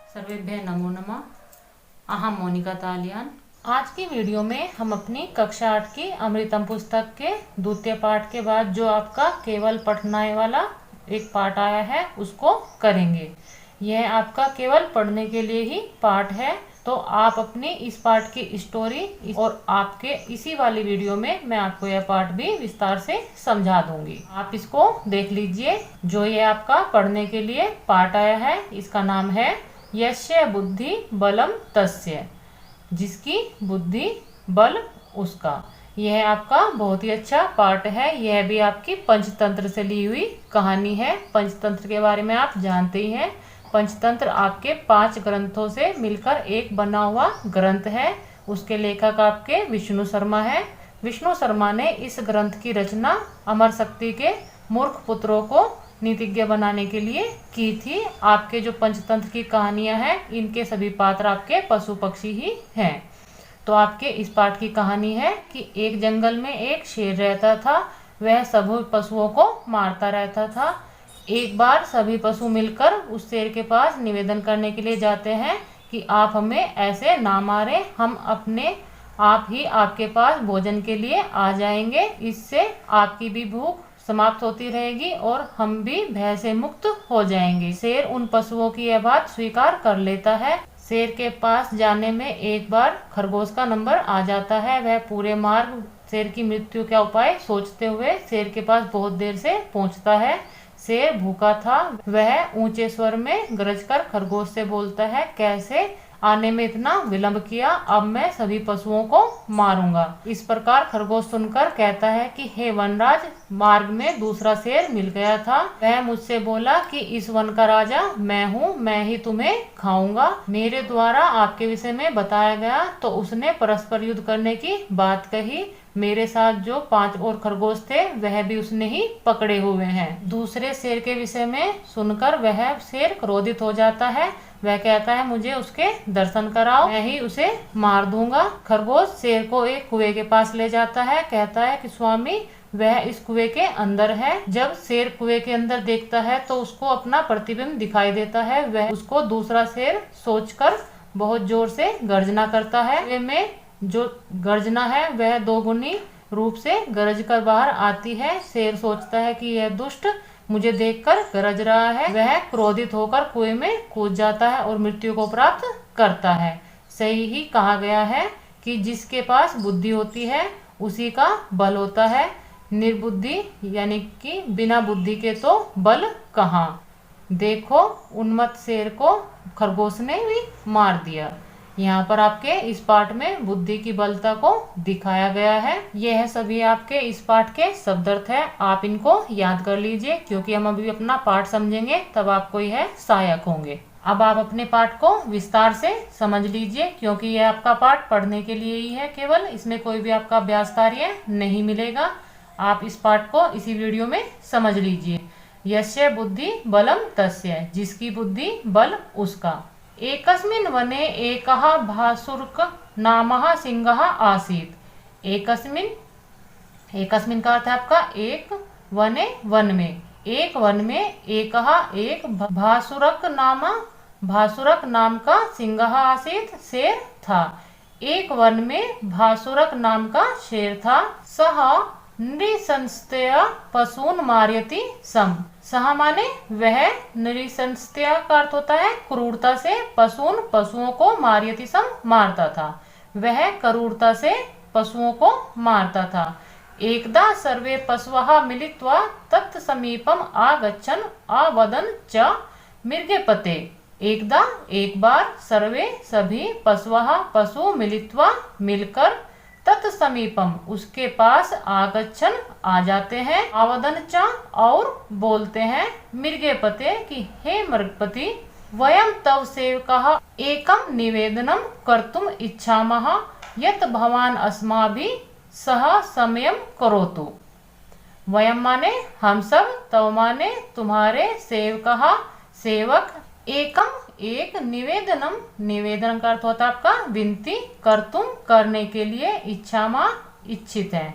सर्वेभ्यः नमो नमः। अहम मोनिका तालियान। आज की वीडियो में हम अपनी कक्षा 8 की अमृतम पुस्तक के द्वितीय पाठ के बाद जो आपका केवल पढ़ने वाला एक पाठ आया है उसको करेंगे। यह आपका केवल पढ़ने के लिए ही पाठ है, तो आप अपनी इस पाठ की स्टोरी और आपके इसी वाली वीडियो में मैं आपको यह पाठ भी विस्तार से समझा दूंगी। आप इसको देख लीजिए। जो ये आपका पढ़ने के लिए पाठ आया है इसका नाम है यस्य बुद्धि बलम तस्य, जिसकी बुद्धि बल उसका। यह आपका बहुत ही अच्छा पाठ है। यह भी आपकी पंचतंत्र से ली हुई कहानी है। पंचतंत्र के बारे में आप जानते ही हैं। पंचतंत्र आपके 5 ग्रंथों से मिलकर एक बना हुआ ग्रंथ है। उसके लेखक आपके विष्णु शर्मा है। विष्णु शर्मा ने इस ग्रंथ की रचना अमर शक्ति के मूर्ख पुत्रों को नीतिज्ञ बनाने के लिए की थी। आपके जो पंचतंत्र की कहानियां हैं इनके सभी पात्र आपके पशु पक्षी ही हैं। तो आपके इस पाठ की कहानी है कि एक जंगल में एक शेर रहता था। वह सभी पशुओं को मारता रहता था। एक बार सभी पशु मिलकर उस शेर के पास निवेदन करने के लिए जाते हैं कि आप हमें ऐसे ना मारें, हम अपने आप ही आपके पास भोजन के लिए आ जाएंगे। इससे आपकी भी भूख समाप्त होती रहेगी और हम भी भय से मुक्त हो जाएंगे। शेर उन पशुओं की यह बात स्वीकार कर लेता है। शेर के पास जाने में एक बार खरगोश का नंबर आ जाता है। वह पूरे मार्ग शेर की मृत्यु का उपाय सोचते हुए शेर के पास बहुत देर से पहुंचता है। शेर भूखा था। वह ऊंचे स्वर में गरजकर खरगोश से बोलता है, कैसे आने में इतना विलंब किया, अब मैं सभी पशुओं को मारूंगा। इस प्रकार खरगोश सुनकर कहता है कि हे वनराज, मार्ग में दूसरा शेर मिल गया था। वह मुझसे बोला कि इस वन का राजा मैं हूँ, मैं ही तुम्हें खाऊंगा। मेरे द्वारा आपके विषय में बताया गया तो उसने परस्पर युद्ध करने की बात कही। मेरे साथ जो 5 और खरगोश थे वह भी उसने ही पकड़े हुए हैं। दूसरे शेर के विषय में सुनकर वह शेर क्रोधित हो जाता है। वह कहता है, मुझे उसके दर्शन कराओ, मैं ही उसे मार दूंगा। खरगोश शेर को एक कुएं के पास ले जाता है। कहता है कि स्वामी, वह इस कुएं के अंदर है। जब शेर कुएं के अंदर देखता है तो उसको अपना प्रतिबिंब दिखाई देता है। वह उसको दूसरा शेर सोचकर बहुत जोर से गर्जना करता है। कुएं में जो गर्जना है वह 2 गुनी रूप से गरज कर बाहर आती है। शेर सोचता है कि यह दुष्ट मुझे देखकर गरज रहा है। वह क्रोधित होकर कुएं में कूद जाता है और मृत्यु को प्राप्त करता है। सही ही कहा गया है कि जिसके पास बुद्धि होती है उसी का बल होता है। निर्बुद्धि यानी कि बिना बुद्धि के तो बल कहाँ। देखो, उन्मत्त शेर को खरगोश ने भी मार दिया। यहाँ पर आपके इस पाठ में बुद्धि की बलता को दिखाया गया है। यह सभी आपके इस पाठ के शब्द अर्थ है। आप इनको याद कर लीजिए, क्योंकि हम अभी अपना पाठ समझेंगे तब आपको यह सहायक होंगे। अब आप अपने पाठ को विस्तार से समझ लीजिए, क्योंकि यह आपका पाठ पढ़ने के लिए ही है केवल। इसमें कोई भी आपका अभ्यास कार्य नहीं मिलेगा। आप इस पाठ को इसी वीडियो में समझ लीजिए। यस्य बुद्धि बलम तस्य, जिसकी बुद्धि बल उसका। एकस्मिन् वने एकः भासुरक नामः सिंहः आसीत्। एकस्मिन् का अर्थ है आपका एक, वने वन में, एक वन में एक भासुरक नाम का सिंह आसीत्, शेर था। एक वन में भासुरक नाम का शेर था। सह नृशंसतया पशून मारयति सम। सह माने वह, नृशंसतया का अर्थ होता है क्रूरता से, पशुओं को मारयति सम मारता था। वह क्रूरता से पशुओं को मारता था। एकदा सर्वे पशवः मिलित्वा तत् समीपम आगच्छन् अवदन् च मृगपते। एकदा एक बार, सर्वे सभी पशवः पशु मिलित्वा मिलकर, तत्समीपम उसके पास, आगच्छन आ जाते हैं, आवदन च और बोलते हैं, मृगपते कि हे मृगपति, वयम तव सेवकः एकम निवेदनम कर्तुम इच्छामः यत् भवान अस्माभिः सह समयम करोतु। वयम माने हम सब, तव माने तुम्हारे, सेवकः सेवक, एकम एक, निवेदनम निवेदन का अर्थ होता है आपका विनती, कर तुम करने के लिए, इच्छा माँ इच्छित है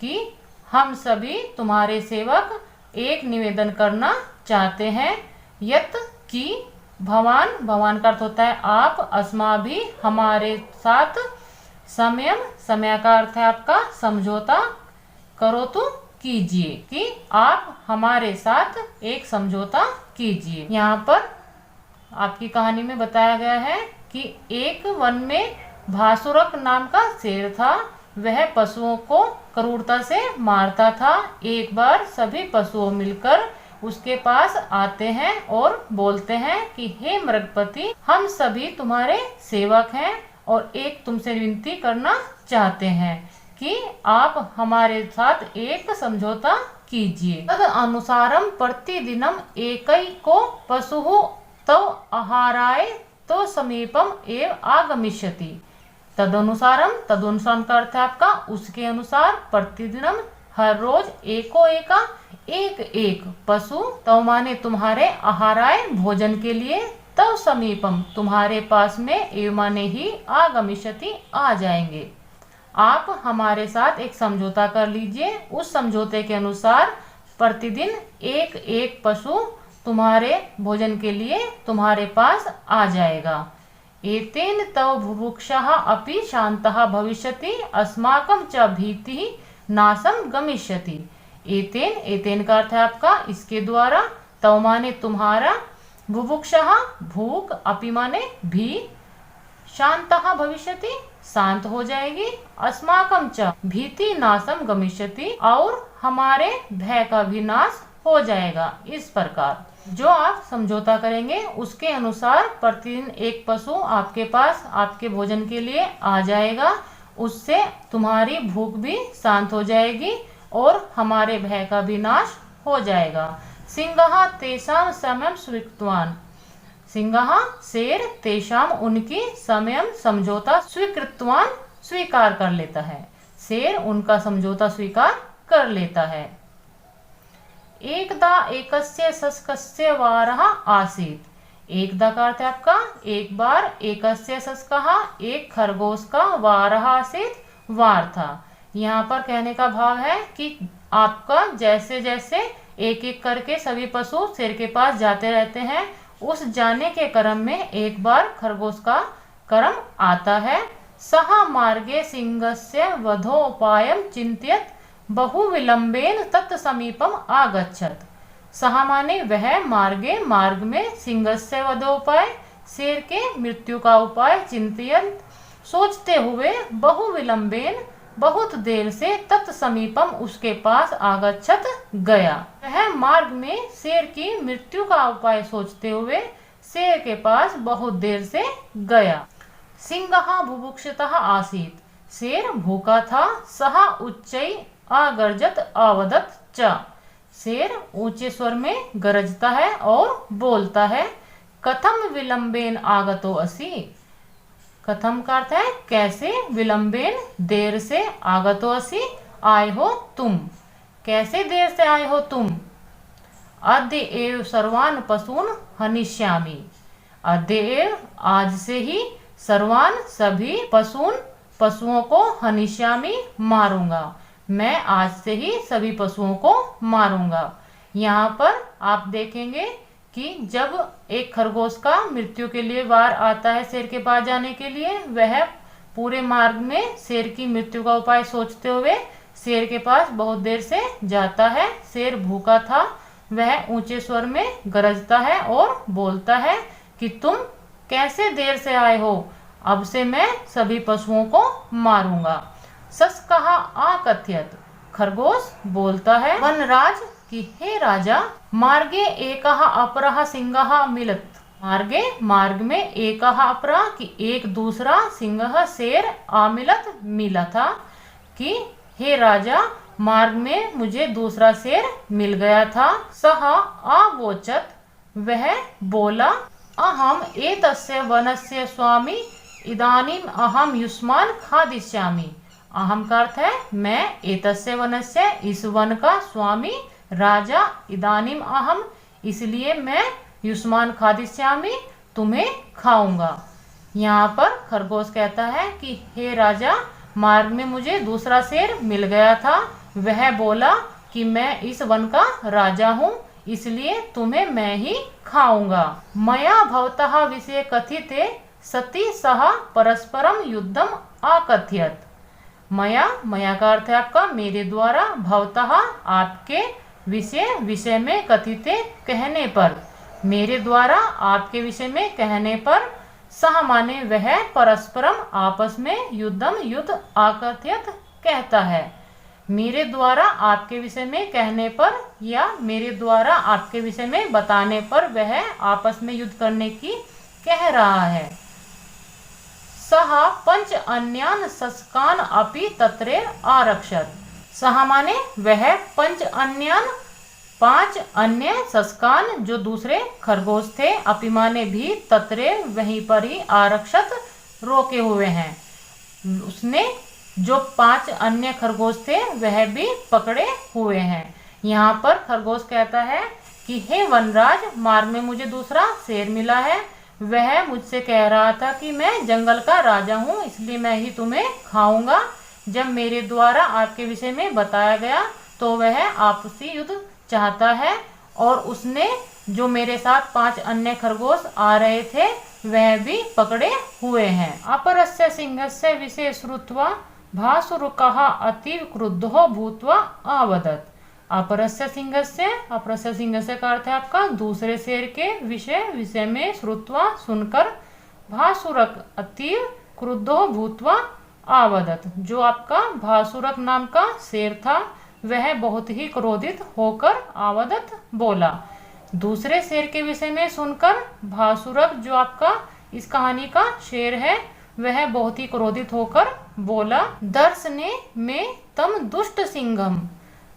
कि हम सभी तुम्हारे सेवक एक निवेदन करना चाहते हैं। यत की भवान, भवान का अर्थ होता है आप, अस्माभि हमारे साथ, समयम, समय का अर्थ है आपका समझौता, करो तो कीजिए, कि आप हमारे साथ एक समझौता कीजिए। यहाँ पर आपकी कहानी में बताया गया है कि एक वन में भासुरक नाम का शेर था। वह पशुओं को क्रूरता से मारता था। एक बार सभी पशुओं मिलकर उसके पास आते हैं और बोलते हैं कि हे मृगपति, हम सभी तुम्हारे सेवक हैं और एक तुमसे विनती करना चाहते हैं कि आप हमारे साथ एक समझौता कीजिए। तद अनुसारम प्रतिदिनम एकैको पशुः तव आहाराय तो समीपम एव आगमिष्यति। तदनुसारम, तदनुसार का अर्थ है आपका उसके अनुसार, प्रतिदिनम हर रोज, एको एका, एक एक पशु, तव माने तुम्हारे, आहाराय भोजन के लिए, तव समीपम तुम्हारे पास में, एव माने ही, आगमिष्यति आ जाएंगे। आप हमारे साथ एक समझौता कर लीजिए। उस समझौते के अनुसार प्रतिदिन एक एक पशु तुम्हारे भोजन के लिए तुम्हारे पास आ जाएगा। एतेन तव बुभुक्षः अपि शान्तः भविष्यति अस्माकं च भीतिः नाशं गमिष्यति। एतेन, एतेन का अर्थ है आपका इसके द्वारा, तव माने तुम्हारा, बुभुक्षः भूख, अपि माने भी, शान्तः भविष्यति शांत हो जाएगी, अस्माकं च भीति नाशम गमिष्यति और हमारे भय का भी नाश हो जाएगा। इस प्रकार जो आप समझौता करेंगे उसके अनुसार प्रतिदिन एक पशु आपके पास आपके भोजन के लिए आ जाएगा। उससे तुम्हारी भूख भी शांत हो जाएगी और हमारे भय का भी नाश हो जाएगा। सिंहः तेषां समयं स्वीकृतवान्। सिंहः शेर, तेषाम उनकी, समयम समझौता, स्वीकृतवान स्वीकार कर लेता है। शेर उनका समझौता स्वीकार कर लेता है। एकदा एकस्य शस्कस्य वारः आसीत्। एकदा का अर्थ है आपका एक बार, एकस्य शस्कः एक खरगोश का, वारः आसीत् वार था। यहाँ पर कहने का भाव है कि आपका जैसे जैसे एक एक करके सभी पशु शेर के पास जाते रहते हैं, उस जाने के क्रम में एक बार खरगोश का क्रम आता है। सह मार्गे सिंहस्य वधोपायं चिंत्यत बहु विलंबेन तत् समीपम आगच्छत। सह माने वह, मार्गे मार्ग में, सिंहस्य वधोपाय शेर के मृत्यु का उपाय, चिंत्यत सोचते हुए, बहु विलंबेन बहुत देर से, तत् समीपम उसके पास, आगच्छत गया। वह मार्ग में शेर की मृत्यु का उपाय सोचते हुए शेर के पास बहुत देर से गया। सिंहः बुभुक्षितः आसीत्। शेर भूखा था। सः उच्चै आगर्जत अवदत् च। शेर ऊंचे स्वर में गरजता है और बोलता है। कथम विलंबेन आगतो असि। कथम का अर्थ है कैसे, विलंबेन देर से, आगतो असि आए हो तुम, कैसे देर से आए हो तुम। अद्य एव सर्वान पशून हनिष्यामि। अद्य एव आज से ही, सर्वान सभी, पशून पशुओं को, हनिष्यामि मारूंगा, मैं आज से ही सभी पशुओं को मारूंगा। यहाँ पर आप देखेंगे कि जब एक खरगोश का मृत्यु के लिए वार आता है शेर के पास जाने के लिए, वह पूरे मार्ग में शेर की मृत्यु का उपाय सोचते हुए शेर के पास बहुत देर से जाता है। शेर भूखा था। वह ऊंचे स्वर में गरजता है और बोलता है कि तुम कैसे देर से आए हो, अब से मैं सभी पशुओं को मारूंगा। शस्कः आकथयत्। खरगोश बोलता है वनराज कि हे राजा, मार्गे एकः अपरः सिंहः मिलत। मार्गे मार्ग में, एकः अपरः कि एक दूसरा, सिंह शेर, आमिलत मिला था, कि हे राजा मार्ग में मुझे दूसरा शेर मिल गया था। सः आवोचत, वह बोला, अहम एतस्य वनस्य स्वामी इदानीम अहम युष्मान् खादिष्यामि। अहम का अर्थ है मैं, एतस्य वनस्य इस वन का, स्वामी राजा, इदानीम अहम इसलिए मैं, युष्मान् खादिष्यामि तुम्हें खाऊंगा। यहाँ पर खरगोश कहता है कि हे राजा, मार्ग में मुझे दूसरा शेर मिल गया था। वह बोला कि मैं इस वन का राजा हूँ, इसलिए तुम्हें मैं ही खाऊंगा। मया भवतः विषये कथिते सती सह परस्परम युद्धम आकथयत। मया का अर्थ है आपका मेरे द्वारा, भवतः आपके, विषय में, कथिते कहने पर, मेरे द्वारा आपके विषय में कहने पर, सह माने वह, परस्परम आपस में, युद्धम युद्ध, आकथयत कहता है। मेरे द्वारा आपके विषय में कहने पर या मेरे द्वारा आपके विषय में बताने पर वह आपस में युद्ध करने की कह रहा है। सह पंच अन्यान शस्कान अपि तत्रे आरक्षत। सह माने वह, पंच अन्यान 5 अन्य शस्कान जो दूसरे खरगोश थे, अपि माने भी, तत्रे वहीं पर ही, आरक्षत रोके हुए हैं। उसने जो 5 अन्य खरगोश थे वह भी पकड़े हुए हैं। यहाँ पर खरगोश कहता है कि हे वनराज, मार्ग में मुझे दूसरा शेर मिला है। वह मुझसे कह रहा था कि मैं जंगल का राजा हूँ, इसलिए मैं ही तुम्हें खाऊंगा। जब मेरे द्वारा आपके विषय में बताया गया तो वह आपसी युद्ध चाहता है और उसने जो मेरे साथ 5 अन्य खरगोश आ रहे थे वह भी पकड़े हुए हैं। अपरस्य सिंहस्य विषये श्रुत्वा भासुरुकः अतीव क्रुद्धो भूत्वा आवदत्। अपरस्य सिंहस्य का अर्थ है आपका दूसरे शेर के विषय में, श्रुत्वा सुनकर, भासुरक अतीव क्रुद्धो भूत्वा आवदत्। जो आपका भासुरक नाम का शेर था वह बहुत ही क्रोधित होकर आवदत बोला। दूसरे शेर के विषय में सुनकर भासुरक जो आपका इस कहानी का शेर है वह बहुत ही क्रोधित होकर बोला। दर्शने में तम दुष्ट सिंघम।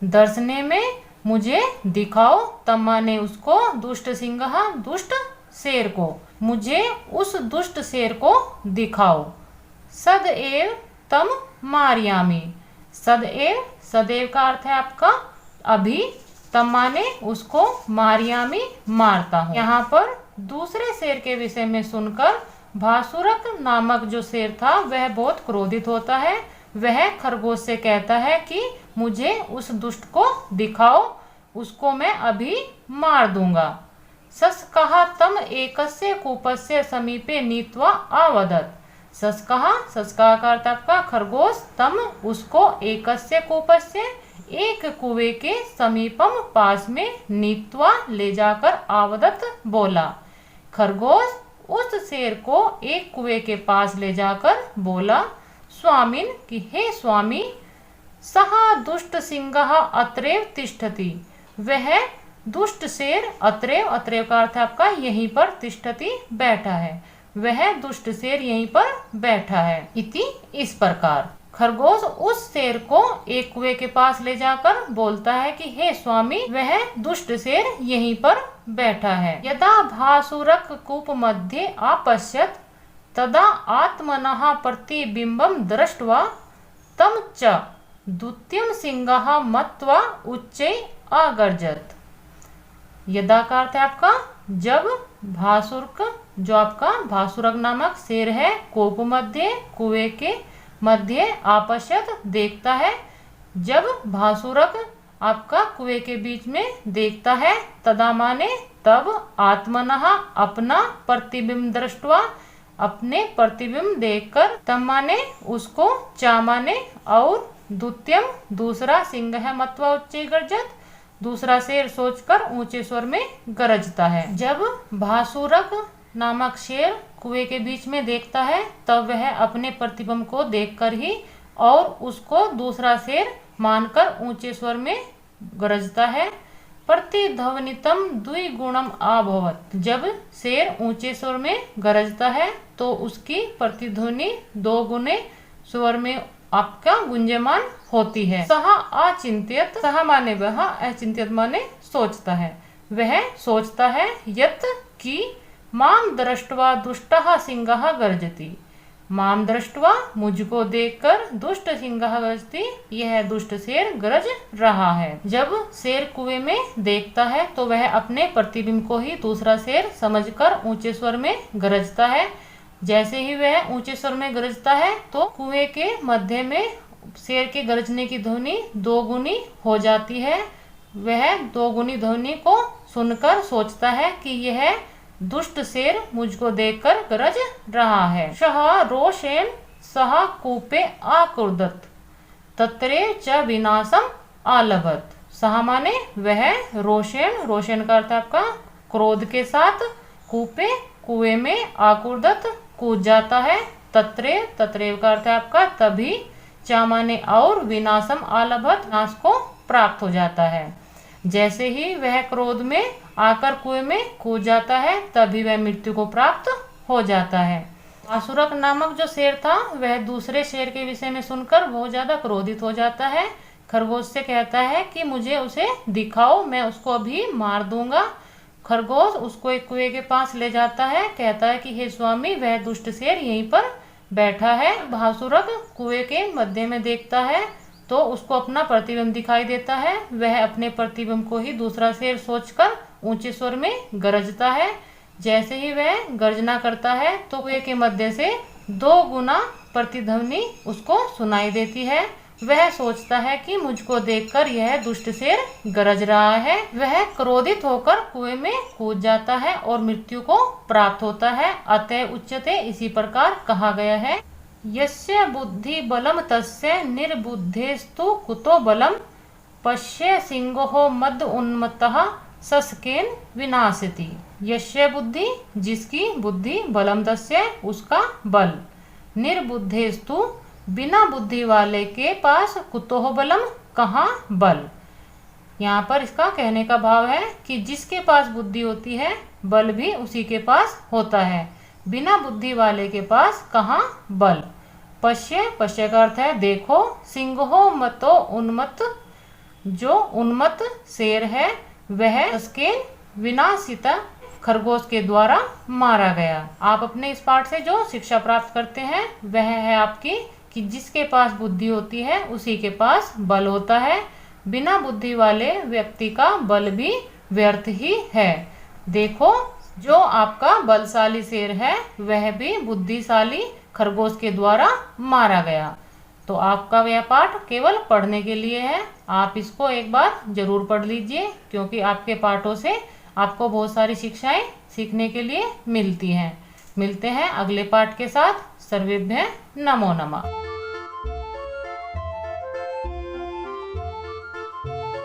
दर्शने में मुझे दिखाओ, तम माने उसको, दुष्ट सिंह दुष्ट शेर को, मुझे उस दुष्ट शेर को दिखाओ। सदैव तम मारयामी। सदैव का अर्थ है आपका अभी, तम माने उसको, मारयामी मारता हूँ। यहाँ पर दूसरे शेर के विषय में सुनकर भासुरक नामक जो शेर था वह बहुत क्रोधित होता है। वह खरगोश से कहता है कि मुझे उस दुष्ट को दिखाओ, उसको मैं अभी मार दूंगा। सस्कः तम एकस्य कूपस्य समीपे नीत्वा आवदत्। सस्कः का अर्थ आपका खरगोश, तम उसको, एकस्य कूपस्य एक कुएं के समीपम पास में, नीत्वा ले जाकर, आवदत बोला। खरगोश उस शेर को एक कुएं के पास ले जाकर बोला, स्वामिन कि हे स्वामी, सह दुष्ट सिंहः अत्रैव तिष्ठति। वह दुष्ट शेर, अत्रैव का अर्थ आपका यहीं पर, तिष्ठति बैठा है, वह दुष्ट शेर यहीं पर बैठा है। इति इस प्रकार खरगोश उस शेर को एक कुएं के पास ले जाकर बोलता है कि हे स्वामी, वह दुष्ट शेर यहीं पर बैठा है। यदा भासुरक कूप मध्ये आपश्यत तदा आत्मनः प्रतिबिंबम दृष्ट्वा तम च द्वितीयं सिंहः मत्वा उच्चै अगर्जत। यदा का अर्थ है आपका जब भासुरक जो आपका भासुरक नामक शेर है, कूप मध्य कुएं के मध्य, आपश्यत देखता है, जब भासुरक आपका कुएं के बीच में देखता है, तदा माने तब, आत्मनः अपना, प्रतिबिंब दृष्टवा अपने प्रतिबिंब देखकर, तब माने उसको, चा माने और, द्वितीयम दूसरा, सिंह है मत्वा उच्चे गर्जत दूसरा शेर सोचकर ऊंचे स्वर में गरजता है। जब भासुरक नामक शेर कुएं के बीच में देखता है तब वह अपने प्रतिबिंब को देखकर ही और उसको दूसरा शेर मानकर ऊंचे स्वर में गरजता है। प्रतिध्वनितम द्विगुणम अभवत्। जब शेर ऊंचे स्वर में गरजता है तो उसकी प्रतिध्वनि 2 गुने स्वर में आपका गुंजयमान होती है। सह अचिंत्यत, सह माने वह, अचिंत्यत माने सोचता है, वह सोचता है, यत कि माम दृष्ट्वा दुष्टः सिंहः गर्जति। माम दृष्ट्वा मुझको देखकर, दुष्ट सिंहः गर्जति यह दुष्ट शेर गरज रहा है। जब शेर कुएं में देखता है तो वह अपने प्रतिबिंब को ही दूसरा शेर समझकर ऊंचे स्वर में गरजता है। जैसे ही वह ऊंचे स्वर में गरजता है तो कुएं के मध्य में शेर के गरजने की ध्वनि 2 गुनी हो जाती है। वह 2 गुनी ध्वनि को सुनकर सोचता है कि यह दुष्ट शेर मुझको देखकर गरज रहा है। शह रोषेण सह कूपे आकुर्दत तत्रेव च विनाशम आलभत। सह माने वह, रोषेण, रोषेण का अर्थ आपका क्रोध के साथ, कूपे कुएं में, आकुर्दत कूद जाता है, तत्रेव, तत्रेव का अर्थ है आपका तभी, चा माने और, विनाशम आलभत नाश को प्राप्त हो जाता है। जैसे ही वह क्रोध में आकर कुएं में कूद जाता है तभी वह मृत्यु को प्राप्त हो जाता है। असुरक नामक जो शेर था वह दूसरे शेर के विषय में सुनकर बहुत ज्यादा क्रोधित हो जाता है। खरगोश से कहता है कि मुझे उसे दिखाओ, मैं उसको अभी मार दूंगा। खरगोश उसको एक कुएं के पास ले जाता है, कहता है कि हे स्वामी, वह दुष्ट शेर यहीं पर बैठा है। भासुरक कुएं के मध्य में देखता है तो उसको अपना प्रतिबिंब दिखाई देता है। वह अपने प्रतिबिंब को ही दूसरा शेर सोचकर ऊंचे स्वर में गरजता है। जैसे ही वह गर्जना करता है तो कुएं के मध्य से 2 गुना प्रतिध्वनि उसको सुनाई देती है। वह सोचता है कि मुझको देखकर यह दुष्ट शेर गरज रहा है। वह क्रोधित होकर कुएं में कूद जाता है और मृत्यु को प्राप्त होता है। अतः उच्यते, इसी प्रकार कहा गया है, यस्य बुद्धि बलम तस्य निर्बुद्धेस्तु कुतो बलम पश्य सिंहो मद उन्मत्तः सस्केन विनाशति। यस्य बुद्धि, जिसकी बुद्धि, बलम तस्य, उसका बल, निर्बुद्धेस्तु, बिना बुद्धि वाले के पास, कुतोह बलम, कहाँ बल। यहाँ पर इसका कहने का भाव है कि जिसके पास बुद्धि होती है बल भी उसी के पास होता है, बिना बुद्धि वाले के पास कहाँ बल। पश्य, पश्य का अर्थ है देखो, सिंहो मतो उन्मत्त, जो उन्मत्त शेर है वह उसके विनाशिता, खरगोश के द्वारा मारा गया। आप अपने इस पाठ से जो शिक्षा प्राप्त करते हैं वह है आपकी कि जिसके पास बुद्धि होती है उसी के पास बल होता है, बिना बुद्धि वाले व्यक्ति का बल भी व्यर्थ ही है। देखो, जो आपका बलशाली शेर है वह भी बुद्धिशाली खरगोश के द्वारा मारा गया। तो आपका यह पाठ केवल पढ़ने के लिए है, आप इसको एक बार जरूर पढ़ लीजिए, क्योंकि आपके पाठों से आपको बहुत सारी शिक्षाएं सीखने के लिए मिलती हैं। मिलते हैं अगले पाठ के साथ। सर्वेभ्यः नमो नमः।